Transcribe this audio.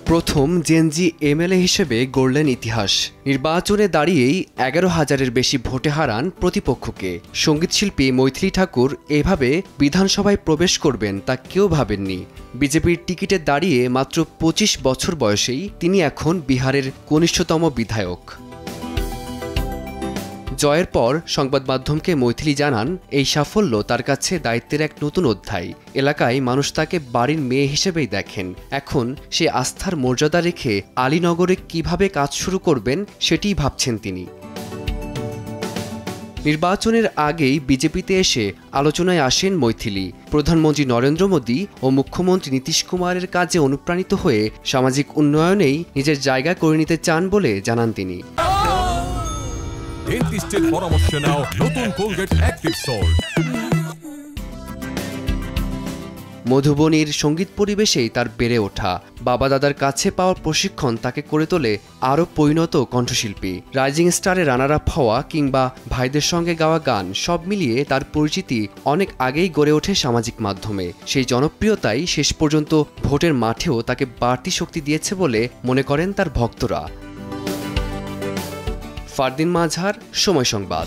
প্রথম Gen Z MLA হিসেবে গড়লেন ইতিহাস। নির্বাচনে দাঁড়িয়েই 11,000-এর বেশি ভোটে হারান প্রতিপক্ষকে। সঙ্গীতশিল্পী মৈথিলী ঠাকুর এভাবে বিধানসভায় প্রবেশ করবেন তা কেউ ভাবেননি। বিজেপির টিকিটে দাঁড়িয়ে মাত্র 25 বছর বয়সেই তিনি এখন বিহারের কনিষ্ঠতম বিধায়ক। জয়ের পর সংবাদ মাধ্যমকে মৈথিলী জানান, এই সাফল্য তার কাছে দায়িত্বের এক নতুন অধ্যায়। এলাকায় মানুষ তাকে বাড়ির মেয়ে হিসেবেই দেখেন। এখন সে আস্থার মর্যাদা রেখে আলীনগরে কিভাবে কাজ শুরু করবেন সেটিই ভাবছেন তিনি। নির্বাচনের আগেই বিজেপিতে এসে আলোচনায় আসেন মৈথিলী। প্রধানমন্ত্রী নরেন্দ্র মোদী ও মুখ্যমন্ত্রী নীতিশ কুমারের কাজে অনুপ্রাণিত হয়ে সামাজিক উন্নয়নেই নিজের জায়গা করে নিতে চান বলে জানান তিনি। ডেন্টিস্টের পরামর্শ নাও, নতুন কোলগেট অ্যাক্টিভ সল্ট। মধুবনীর সঙ্গীত পরিবেশেই তার বেড়ে ওঠা। বাবা দাদার কাছে পাওয়া প্রশিক্ষণ তাকে করে তোলে আরও পরিণত কণ্ঠশিল্পী। রাইজিং স্টারে রানার আপ হওয়া কিংবা ভাইদের সঙ্গে গাওয়া গান সব মিলিয়ে তার পরিচিতি অনেক আগেই গড়ে ওঠে সামাজিক মাধ্যমে। সেই জনপ্রিয়তাই শেষ পর্যন্ত ভোটের মাঠেও তাকে বাড়তি শক্তি দিয়েছে বলে মনে করেন তার ভক্তরা। ফারদিন মাঝার, সময় সংবাদ।